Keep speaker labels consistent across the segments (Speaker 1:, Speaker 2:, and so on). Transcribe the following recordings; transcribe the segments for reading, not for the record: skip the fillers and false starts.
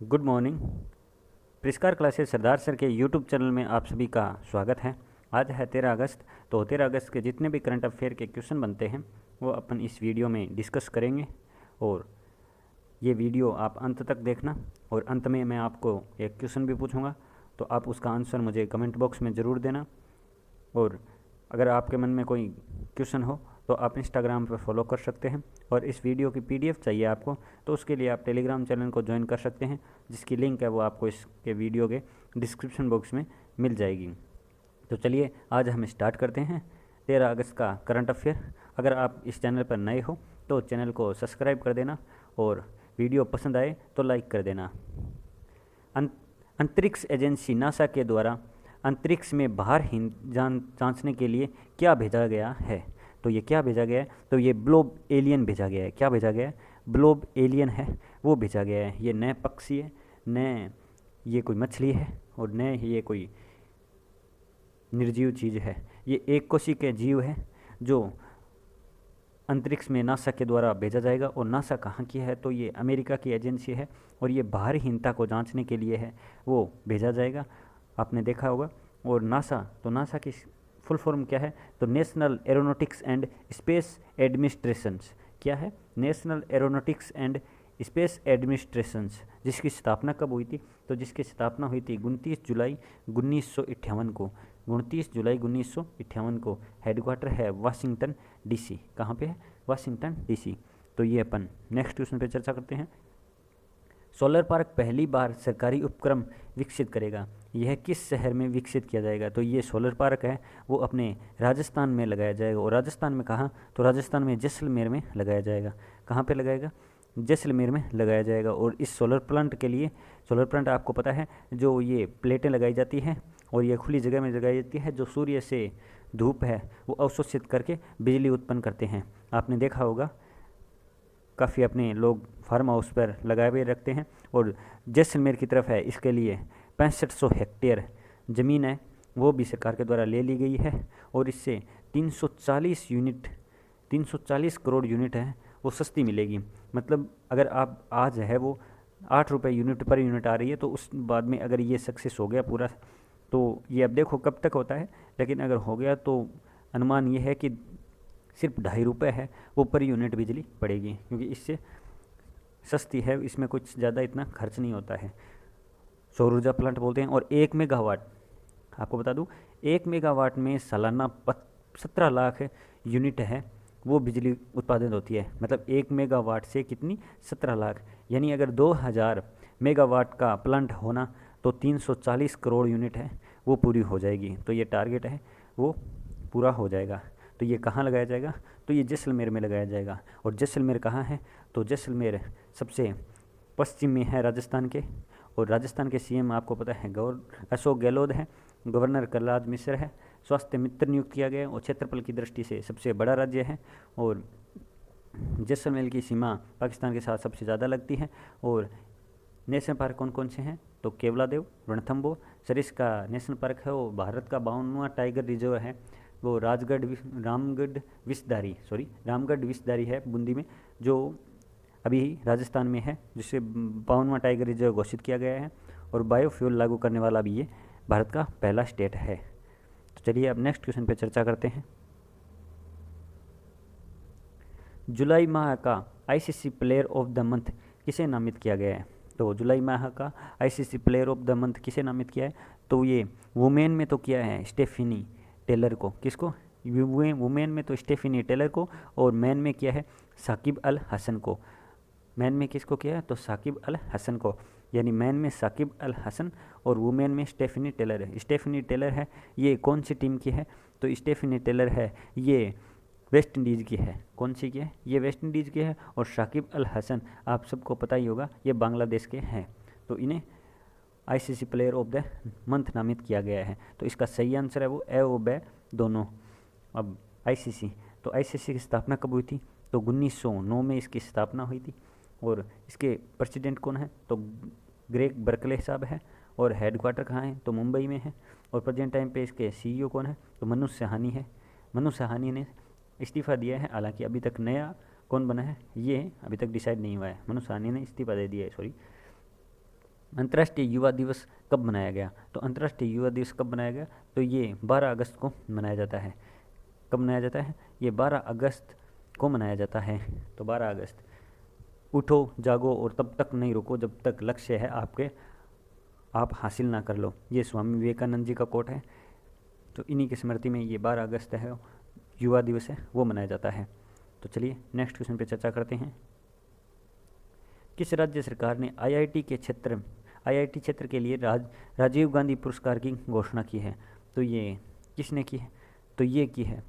Speaker 1: Good morning. प्रिस्कार classes Sardar sir के YouTube channel में आप सभी का स्वागत है। आज है 13 अगस्त। तो 13 अगस्त के जितने भी करंट अफेयर के क्वेश्चन बनते हैं वो अपन इस वीडियो में डिस्कस करेंगे। और ये वीडियो आप अंत तक देखना, और अंत में मैं आपको एक क्वेश्चन भी पूछूंगा, तो आप उसका आंसर मुझे कमेंट बॉक्स में ज़रूर देना। और अगर आपके मन में कोई क्वेश्चन हो तो आप इंस्टाग्राम पर फॉलो कर सकते हैं। और इस वीडियो की पीडीएफ चाहिए आपको तो उसके लिए आप टेलीग्राम चैनल को ज्वाइन कर सकते हैं, जिसकी लिंक है वो आपको इसके वीडियो के डिस्क्रिप्शन बॉक्स में मिल जाएगी। तो चलिए आज हम स्टार्ट करते हैं 13 अगस्त का करंट अफेयर। अगर आप इस चैनल पर नए हो तो चैनल को सब्सक्राइब कर देना, और वीडियो पसंद आए तो लाइक कर देना। अंतरिक्ष एजेंसी नासा के द्वारा अंतरिक्ष में भारहीन जांचने के लिए क्या भेजा गया है? तो ये क्या भेजा गया है? तो ये ब्लोब एलियन भेजा गया है। क्या भेजा गया है? ब्लोब एलियन है, वो भेजा गया है। ये नए पक्षी है, नए ये कोई मछली है, और नए ये कोई निर्जीव चीज़ है। ये एक कोशिकीय जीव है जो अंतरिक्ष में नासा के द्वारा भेजा जाएगा। और नासा कहाँ की है? तो ये अमेरिका की एजेंसी है, और ये भारहीनता को जांचने के लिए है, वो भेजा जाएगा। आपने देखा होगा। और नासा, तो नासा की फुल फॉर्म क्या है? तो national aeronautics and space administrations. क्या है? National aeronautics and space administrations. जिसकी स्थापना कब हुई थी? तो जिसकी स्थापना हुई थी 29 जुलाई 1958 को। 29 जुलाई 1958 को। हेडक्वार्टर है वाशिंगटन डीसी। कहाँ पे है? Washington DC. तो ये अपन नेक्स्ट क्वेश्चन पे चर्चा करते हैं। सोलर पार्क पहली बार सरकारी उपक्रम विकसित करेगा। यह किस शहर में विकसित किया जाएगा? तो ये सोलर पार्क है वो अपने राजस्थान में लगाया जाएगा। और राजस्थान में कहाँ? तो राजस्थान में जैसलमेर में लगाया जाएगा। कहाँ पे लगाएगा? जैसलमेर में लगाया जाएगा। और इस सोलर प्लांट के लिए, सोलर प्लांट आपको पता है जो ये प्लेटें लगाई जाती हैं और ये खुली जगह में लगाई जाती है, जो सूर्य से धूप है वो अवशोषित करके बिजली उत्पन्न करते हैं। आपने देखा होगा, काफ़ी अपने लोग फार्म हाउस पर लगाए हुए रखते हैं। और जैसलमेर की तरफ है, इसके लिए 6500 हेक्टेयर ज़मीन है, वो भी सरकार के द्वारा ले ली गई है। और इससे 340 करोड़ यूनिट है वो सस्ती मिलेगी। मतलब अगर आप आज है वो 8 रुपये यूनिट पर यूनिट आ रही है, तो उस बाद में अगर ये सक्सेस हो गया पूरा, तो ये अब देखो कब तक होता है, लेकिन अगर हो गया तो अनुमान ये है कि सिर्फ 2.5 रुपये है वो पर यूनिट बिजली पड़ेगी, क्योंकि इससे सस्ती है, इसमें कुछ ज़्यादा इतना खर्च नहीं होता है। सौर ऊर्जा प्लांट बोलते हैं। और 1 मेगावाट, आपको बता दूं, 1 मेगावाट में सालाना 17 लाख यूनिट है वो बिजली उत्पादन होती है। मतलब 1 मेगावाट से कितनी? 17 लाख। यानी अगर 2000 मेगावाट का प्लांट होना तो 340 करोड़ यूनिट है वो पूरी हो जाएगी। तो ये टारगेट है वो पूरा हो जाएगा। तो ये कहाँ लगाया जाएगा? तो ये जैसलमेर में लगाया जाएगा। और जैसलमेर कहाँ है? तो जैसलमेर सबसे पश्चिम में है राजस्थान के। और राजस्थान के सीएम आपको पता है अशोक गहलोत है, गवर्नर कलराज मिश्र है, स्वास्थ्य मित्र नियुक्त किया गया, और क्षेत्रफल की दृष्टि से सबसे बड़ा राज्य है। और जैसलमेर की सीमा पाकिस्तान के साथ सबसे ज़्यादा लगती है। और नेशनल पार्क कौन कौन से हैं? तो केवलादेव, रणथंबोर, सरिस्का का नेशनल पार्क है वो भारत का 52वां टाइगर रिजर्व है। वो रामगढ़ विषधारी है बूंदी में, जो अभी राजस्थान में है, जिसे 52वां टाइगर रिजर्व घोषित किया गया है। और बायोफ्यूल लागू करने वाला भी ये भारत का पहला स्टेट है। तो चलिए अब नेक्स्ट क्वेश्चन पे चर्चा करते हैं। जुलाई माह का ICC player of the month किसे नामित किया गया है? तो जुलाई माह का ICC player of the month किसे नामित किया है? तो ये वुमेन में तो किया है स्टेफिनी टेलर को। किसको? वुमेन में तो स्टेफिनी टेलर को, और मैन में किया है साकिब अल हसन को। मैन में किसको किया है? तो साकिब अल हसन को। यानी मैन में साकिब अल हसन और वुमेन में स्टेफनी टेलर है। स्टेफनी टेलर है ये कौन सी टीम की है? तो स्टेफनी टेलर है ये वेस्ट इंडीज़ की है। कौन सी की है? ये वेस्ट इंडीज़ की है। और शाकिब अल हसन आप सबको पता ही होगा ये बांग्लादेश के हैं। तो इन्हें ICC player of the month नामित किया गया है। तो इसका सही आंसर है वो ए ओ बे दोनों। अब आईसीसी, तो आईसीसी की स्थापना कब हुई थी? तो 1909 में इसकी स्थापना हुई थी। और इसके प्रेसिडेंट कौन है? तो ग्रेग बर्कले साहब है। और हेडक्वार्टर कहाँ है? तो मुंबई में है। और प्रेजेंट टाइम पे इसके सीईओ कौन है? तो मनु सहानी है। मनु सहानी ने इस्तीफ़ा दिया है, हालांकि अभी तक नया कौन बना है ये अभी तक डिसाइड नहीं हुआ है। मनु सहानी ने इस्तीफ़ा दे दिया है, सॉरी। अंतर्राष्ट्रीय युवा दिवस कब मनाया गया? तो अंतर्राष्ट्रीय युवा दिवस कब मनाया गया? तो ये 12 अगस्त को मनाया जाता है। कब मनाया जाता है? ये 12 अगस्त को मनाया जाता है। तो 12 अगस्त। उठो जागो और तब तक नहीं रुको जब तक लक्ष्य है आपके आप हासिल ना कर लो, ये स्वामी विवेकानंद जी का कोट है। तो इन्हीं की स्मृति में ये 12 अगस्त है युवा दिवस है वो मनाया जाता है। तो चलिए नेक्स्ट क्वेश्चन पे चर्चा करते हैं। किस राज्य सरकार ने आईआईटी क्षेत्र के लिए राजीव गांधी पुरस्कार की घोषणा की है? तो ये किसने की है? तो ये की है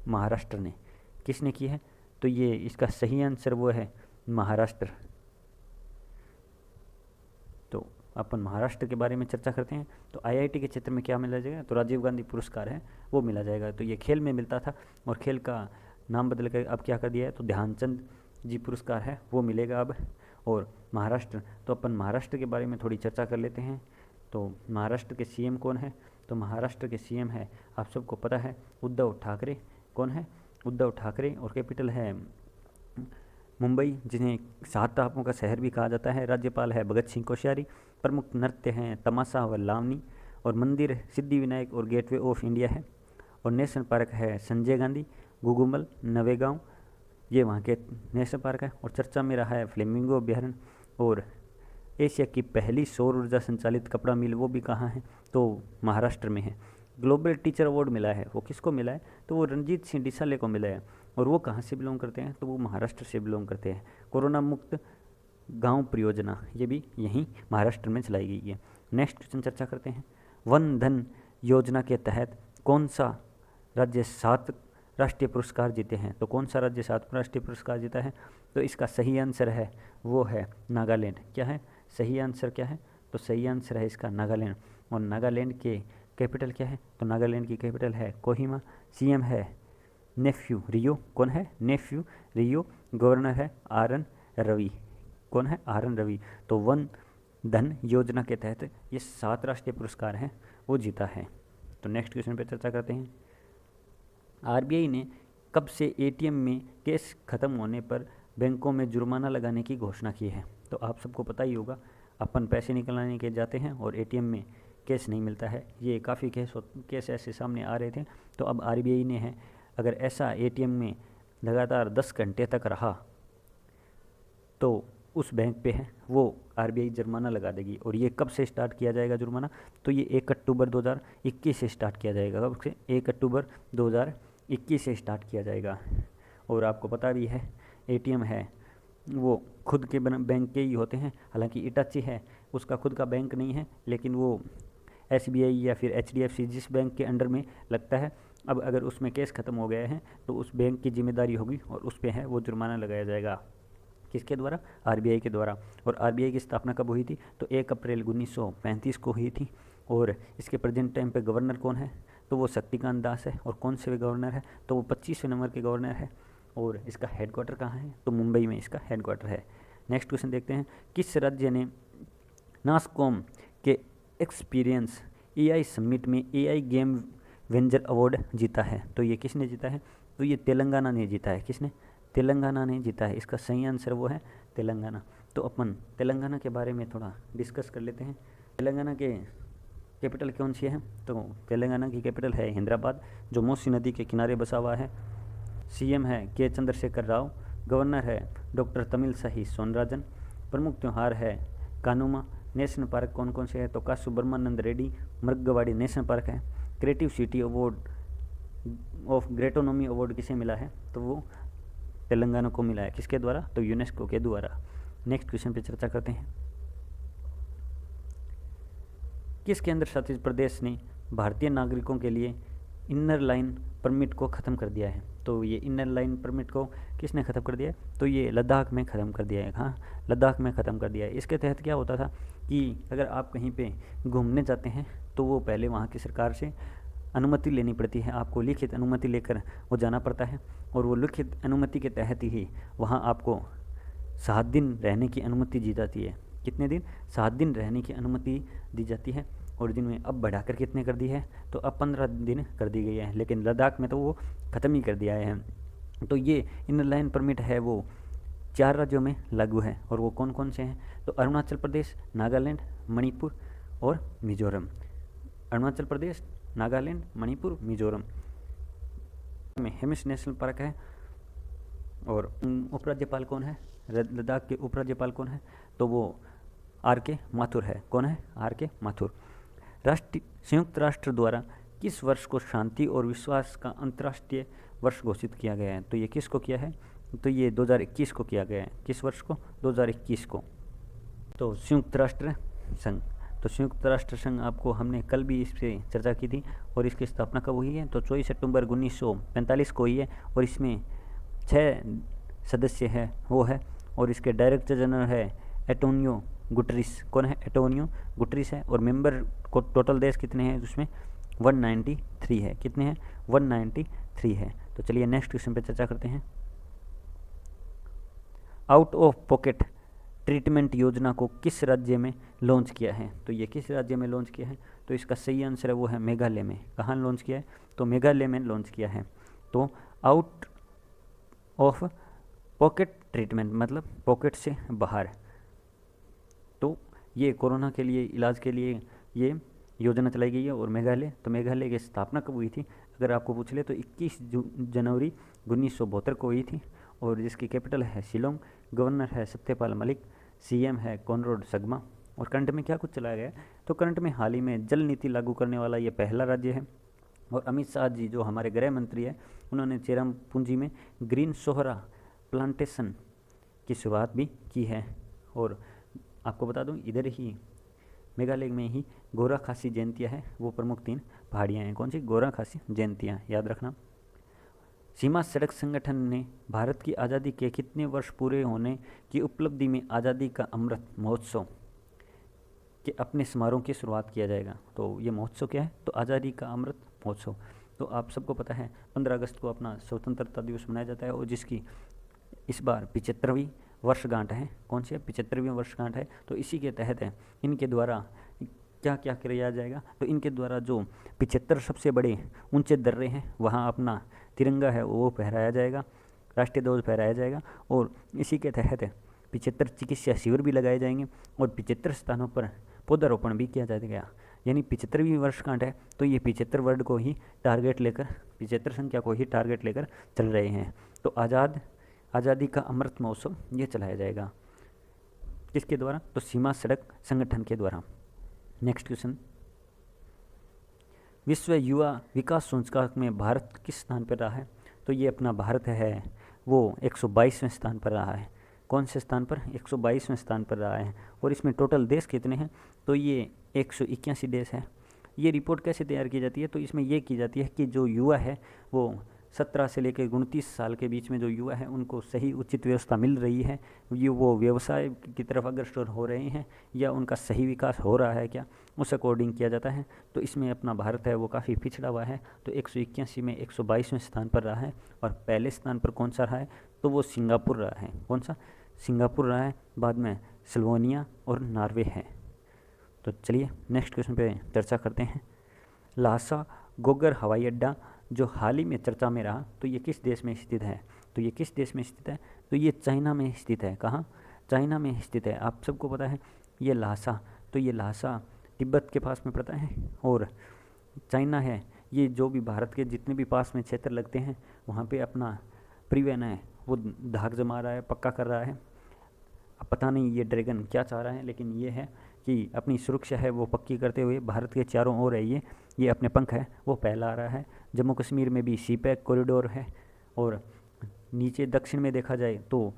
Speaker 1: महाराष्ट्र ने। किसने की है? तो ये इसका सही आंसर वो है महाराष्ट्र। तो अपन महाराष्ट्र के बारे में चर्चा करते हैं। तो आईआईटी के क्षेत्र में क्या मिला जाएगा? तो राजीव गांधी पुरस्कार है वो मिला जाएगा। तो ये खेल में मिलता था और खेल का नाम बदल कर अब क्या कर दिया है? तो ध्यानचंद जी पुरस्कार है वो मिलेगा अब। और महाराष्ट्र, तो अपन महाराष्ट्र के बारे में थोड़ी चर्चा कर लेते हैं। तो महाराष्ट्र के सीएम कौन है? तो महाराष्ट्र के सीएम है, आप सबको पता है, उद्धव ठाकरे। कौन है? उद्धव ठाकरे। और कैपिटल है मुंबई, जिन्हें 7 टापुओं का शहर भी कहा जाता है। राज्यपाल है भगत सिंह कोश्यारी। प्रमुख नृत्य हैं तमाशा व लावनी। और मंदिर सिद्धि विनायक और गेटवे ऑफ इंडिया है। और नेशनल पार्क है संजय गांधी, गुगुमल, नवेगांव, ये वहाँ के नेशनल पार्क है। और चर्चा में रहा है फ्लेमिंगो अभ्यारण्य। और एशिया की पहली सौर ऊर्जा संचालित कपड़ा मिल वो भी कहाँ है? तो महाराष्ट्र में है। ग्लोबल टीचर अवार्ड मिला है, वो किसको मिला है? तो वो रणजीत सिंह डिसाले को मिला है। और वो कहाँ से बिलोंग करते हैं? तो वो महाराष्ट्र से बिलोंग करते हैं। कोरोना मुक्त गांव परियोजना ये भी यहीं महाराष्ट्र में चलाई गई है। नेक्स्ट क्वेश्चन चर्चा करते हैं। वन धन योजना के तहत कौन सा राज्य 7 राष्ट्रीय पुरस्कार जीते हैं? तो कौन सा राज्य 7 राष्ट्रीय पुरस्कार जीता है? तो इसका सही आंसर है वो है नागालैंड। क्या है सही आंसर? क्या है? तो सही आंसर है इसका नागालैंड। और नागालैंड के कैपिटल क्या है? तो नागालैंड की कैपिटल है कोहिमा। सीएम है नेफ्यू रियो। कौन है? नेफ्यू रियो। गवर्नर है आरएन रवि। कौन है? आरएन रवि। तो वन धन योजना के तहत ये 7 राष्ट्रीय पुरस्कार हैं वो जीता है। तो नेक्स्ट क्वेश्चन पे चर्चा करते हैं। आरबीआई ने कब से एटीएम में कैश खत्म होने पर बैंकों में जुर्माना लगाने की घोषणा की है? तो आप सबको पता ही होगा, अपन पैसे निकलवाने के जाते हैं और एटीएम में कैश नहीं मिलता है। ये काफ़ी केस ऐसे सामने आ रहे थे। तो अब आरबीआई ने है, अगर ऐसा एटीएम में लगातार 10 घंटे तक रहा तो उस बैंक पे है वो आरबीआई जुर्माना लगा देगी। और ये कब से स्टार्ट किया जाएगा जुर्माना? तो ये 1 अक्टूबर 2021 से स्टार्ट किया जाएगा। कब से? 1 अक्टूबर 2021 से स्टार्ट किया जाएगा। और आपको पता भी है एटीएम है वो खुद के बैंक के ही होते हैं। हालांकि इटाची है उसका खुद का बैंक नहीं है, लेकिन वो एसबीआई या फिर एचडीएफसी जिस बैंक के अंडर में लगता है, अब अगर उसमें केस ख़त्म हो गया है तो उस बैंक की जिम्मेदारी होगी और उस पर है वो जुर्माना लगाया जाएगा। किसके द्वारा? आरबीआई के द्वारा। और आरबीआई की स्थापना कब हुई थी? तो 1 अप्रैल 1935 को हुई थी। और इसके प्रेजेंट टाइम पे गवर्नर कौन है? तो वो शक्तिकांत दास है। और कौन से गवर्नर है? तो वो 25वें नंबर के गवर्नर है। और इसका हेडक्वार्टर कहाँ है? तो मुंबई में इसका हेडक्वार्टर है। नेक्स्ट क्वेश्चन देखते हैं। किस राज्य ने नासकॉम के एक्सपीरियंस एआई समिट में एआई गेम वेंजर अवार्ड जीता है? तो ये किसने जीता है? तो ये तेलंगाना ने जीता है। किसने? तेलंगाना ने जीता है। इसका सही आंसर वो है तेलंगाना। तो अपन तेलंगाना के बारे में थोड़ा डिस्कस कर लेते हैं। तेलंगाना के कैपिटल कौन सी है? तो तेलंगाना की कैपिटल है हैदराबाद, जो मूसी नदी के किनारे बसा हुआ है। सीएम है के चंद्रशेखर राव। गवर्नर है डॉक्टर तमिलसाई सौंदरराजन। प्रमुख त्यौहार है कानुमा। नेशनल पार्क कौन कौन से है? तो कासु ब्रह्मानंद रेड्डी मृगवाड़ी नेशनल पार्क है। Creative city award of gastronomy award किसे मिला है? तो वो तेलंगाना को मिला है। किसके द्वारा? तो यूनेस्को के द्वारा। नेक्स्ट क्वेश्चन पे चर्चा करते हैं। किस केंद्र शासित प्रदेश ने भारतीय नागरिकों के लिए इनर लाइन परमिट को ख़त्म कर दिया है? तो ये इनर लाइन परमिट को किसने ख़त्म कर दिया है? तो ये लद्दाख में ख़त्म कर दिया है। हाँ, लद्दाख में ख़त्म कर दिया है। इसके तहत क्या होता था कि अगर आप कहीं पे घूमने जाते हैं तो वो पहले वहाँ की सरकार से अनुमति लेनी पड़ती है। आपको लिखित अनुमति लेकर वो जाना पड़ता है। और वो लिखित अनुमति के तहत ही वहाँ आपको 7 दिन रहने की अनुमति दी जाती है। कितने दिन? 7 दिन रहने की अनुमति दी जाती है। और जिनमें अब बढ़ाकर कितने कर दी है? तो अब 15 दिन कर दी गई है। लेकिन लद्दाख में तो वो ख़त्म ही कर दिया है। तो ये इनर लाइन परमिट है वो 4 राज्यों में लागू है, और वो कौन कौन से हैं? तो अरुणाचल प्रदेश, नागालैंड, मणिपुर और मिजोरम। अरुणाचल प्रदेश, नागालैंड, मणिपुर, मिजोरम में हेमिस नेशनल पार्क है। और उपराज्यपाल कौन है? लद्दाख के उपराज्यपाल कौन है? तो वो आर.के. माथुर है। कौन है? आर.के. माथुर। संयुक्त राष्ट्र द्वारा किस वर्ष को शांति और विश्वास का अंतर्राष्ट्रीय वर्ष घोषित किया गया है? तो ये किसको किया है? तो ये 2021 को किया गया है। किस वर्ष को? 2021 को। तो संयुक्त राष्ट्र संघ, तो संयुक्त राष्ट्र संघ आपको हमने कल भी इस पर चर्चा की थी, और इसकी स्थापना कब हुई है? तो 24 सितंबर 1945 को हुई है, और इसमें 6 सदस्य है वो है, और इसके डायरेक्टर जनरल है एंटोनियो गुटरेस। कौन है? एंटोनियो गुटरेस है। और मेंबर को टोटल देश कितने हैं उसमें? 193 है। कितने हैं? 193 है। तो चलिए नेक्स्ट क्वेश्चन पे चर्चा करते हैं। आउट ऑफ पॉकेट ट्रीटमेंट योजना को किस राज्य में लॉन्च किया है? तो ये किस राज्य में लॉन्च किया है? तो इसका सही आंसर है वो है मेघालय में। कहाँ लॉन्च किया है? तो मेघालय में लॉन्च किया है। तो आउट ऑफ पॉकेट ट्रीटमेंट मतलब पॉकेट से बाहर। तो ये कोरोना के लिए इलाज के लिए ये योजना चलाई गई है। और मेघालय, तो मेघालय की स्थापना कब हुई थी अगर आपको पूछ ले तो 21 जनवरी 1972 को हुई थी, और जिसकी कैपिटल है शिलोंग। गवर्नर है सत्यपाल मलिक, सीएम है कॉनराड संगमा। और करंट में क्या कुछ चलाया गया है? तो करंट में हाल ही में जल नीति लागू करने वाला ये पहला राज्य है। और अमित शाह जी जो हमारे गृह मंत्री है, उन्होंने चेरापूंजी में ग्रीन सोहरा प्लांटेशन की शुरुआत भी की है। और आपको बता दूं इधर ही मेघालय में ही गोरा खासी जयंतियाँ है, वो प्रमुख 3 पहाड़ियाँ हैं। कौन सी? गोरा खासी जयंतियाँ, याद रखना। सीमा सड़क संगठन ने भारत की आज़ादी के कितने वर्ष पूरे होने की उपलब्धि में आज़ादी का अमृत महोत्सव के अपने समारोह की शुरुआत किया जाएगा? तो ये महोत्सव क्या है? तो आज़ादी का अमृत महोत्सव। तो आप सबको पता है 15 अगस्त को अपना स्वतंत्रता दिवस मनाया जाता है, और जिसकी इस बार 75वीं वर्षगांठ है। कौन सी है? 75वीं वर्षगांठ है। तो इसी के तहत है इनके द्वारा क्या क्या किया जाएगा? तो इनके द्वारा जो 75 सबसे बड़े ऊंचे दर्रे हैं वहाँ अपना तिरंगा है वो फहराया जाएगा, राष्ट्रीय ध्वज फहराया जाएगा। और इसी के तहत 75 चिकित्सा शिविर भी लगाए जाएंगे, और 75 स्थानों पर पौधारोपण भी किया जाएगा। यानी 75वीं वर्षगांठ है, तो ये 75 वर्ड को ही टारगेट लेकर, 75 संख्या को ही टारगेट लेकर चल रहे हैं। तो आज़ादी का अमृत महोत्सव ये चलाया जाएगा। किसके द्वारा? तो सीमा सड़क संगठन के द्वारा। नेक्स्ट क्वेश्चन, विश्व युवा विकास सूचकांक में भारत किस स्थान पर रहा है? तो ये अपना भारत है वो 122वें स्थान पर रहा है। कौन से स्थान पर? 122वें स्थान पर रहा है। और इसमें टोटल देश कितने हैं? तो ये 181 देश है। ये रिपोर्ट कैसे तैयार की जाती है? तो इसमें ये की जाती है कि जो युवा है वो 17 से लेकर 29 साल के बीच में जो युवा है उनको सही उचित व्यवस्था मिल रही है, ये वो व्यवसाय की तरफ अग्रसर हो रहे हैं या उनका सही विकास हो रहा है क्या, उस अकॉर्डिंग किया जाता है। तो इसमें अपना भारत है वो काफ़ी पिछड़ा हुआ है। तो 181 में 122वें स्थान पर रहा है। और पहले स्थान पर कौन सा रहा है? तो वो सिंगापुर रहा है। कौन सा? सिंगापुर रहा है। बाद में स्लोवेनिया और नॉर्वे है। तो चलिए नेक्स्ट क्वेश्चन पे चर्चा करते हैं। ल्हासा गोगर हवाई अड्डा जो हाल ही में चर्चा में रहा, तो ये किस देश में स्थित है? तो ये किस देश में स्थित है? तो ये चाइना में स्थित है। कहाँ? चाइना में स्थित है। आप सबको पता है ये ल्हासा, तो ये ल्हासा तिब्बत के पास में पड़ता है और चाइना है। ये जो भी भारत के जितने भी पास में क्षेत्र लगते हैं वहाँ पे अपना परिवहन है वो धाक जमा रहा है, पक्का कर रहा है। अब पता नहीं ये ड्रैगन क्या चाह रहा है, लेकिन ये है कि अपनी सुरक्षा है वो पक्की करते हुए भारत के चारों ओर है ये अपने पंख है वो फैला रहा है। जम्मू कश्मीर में भी सीपैक कॉरिडोर है, और नीचे दक्षिण में देखा जाए तो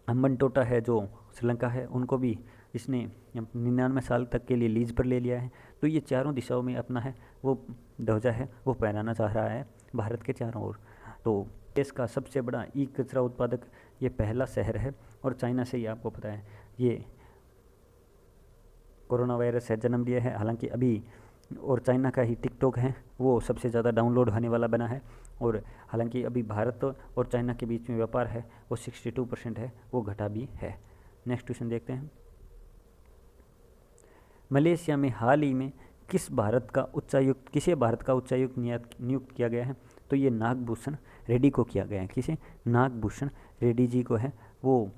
Speaker 1: हम्बनटोटा है जो श्रीलंका है, उनको भी इसने 99 साल तक के लिए लीज पर ले लिया है। तो ये चारों दिशाओं में अपना है वो ध्वजा है वो फहराना चाह रहा है भारत के चारों ओर। तो देश का सबसे बड़ा ई कचरा उत्पादक ये पहला शहर है, और चाइना से ही आपको पता है ये कोरोना वायरस है जन्म लिया है। हालांकि अभी और चाइना का ही टिकटॉक है वो सबसे ज़्यादा डाउनलोड होने वाला बना है, और हालांकि अभी भारत और चाइना के बीच में व्यापार है वो 62% है, वो घटा भी है। नेक्स्ट क्वेश्चन देखते हैं। मलेशिया में हाल ही में किसे भारत का उच्चायुक्त नियुक्त किया गया है? तो ये नागभूषण रेड्डी को किया गया है। किसे? नागभूषण रेड्डी जी को है वो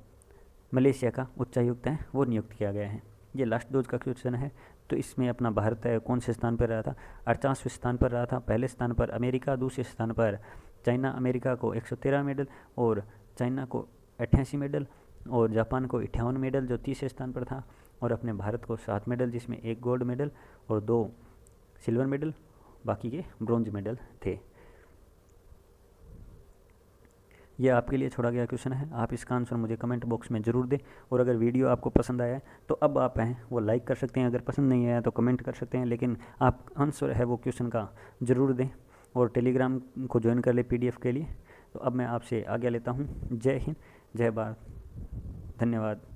Speaker 1: मलेशिया का उच्चायुक्त है, वो नियुक्त किया गया है। ये लास्ट डोज का क्वेश्चन है। तो इसमें अपना भारत कौन से स्थान पर रहा था? 48वें स्थान पर रहा था। पहले स्थान पर अमेरिका, दूसरे स्थान पर चाइना। अमेरिका को 113 मेडल और चाइना को 88 मेडल और जापान को 58 मेडल जो तीसरे स्थान पर था, और अपने भारत को 7 मेडल जिसमें 1 गोल्ड मेडल और 2 सिल्वर मेडल, बाकी के ब्रॉन्ज मेडल थे। यह आपके लिए छोड़ा गया क्वेश्चन है। आप इसका आंसर मुझे कमेंट बॉक्स में ज़रूर दें, और अगर वीडियो आपको पसंद आया है तो अब आप हैं वो लाइक कर सकते हैं, अगर पसंद नहीं आया तो कमेंट कर सकते हैं, लेकिन आप आंसर है वो क्वेश्चन का ज़रूर दें, और टेलीग्राम को ज्वाइन कर ले PDF के लिए। तो अब मैं आपसे आज्ञा लेता हूँ। जय हिंद, जय भारत, धन्यवाद।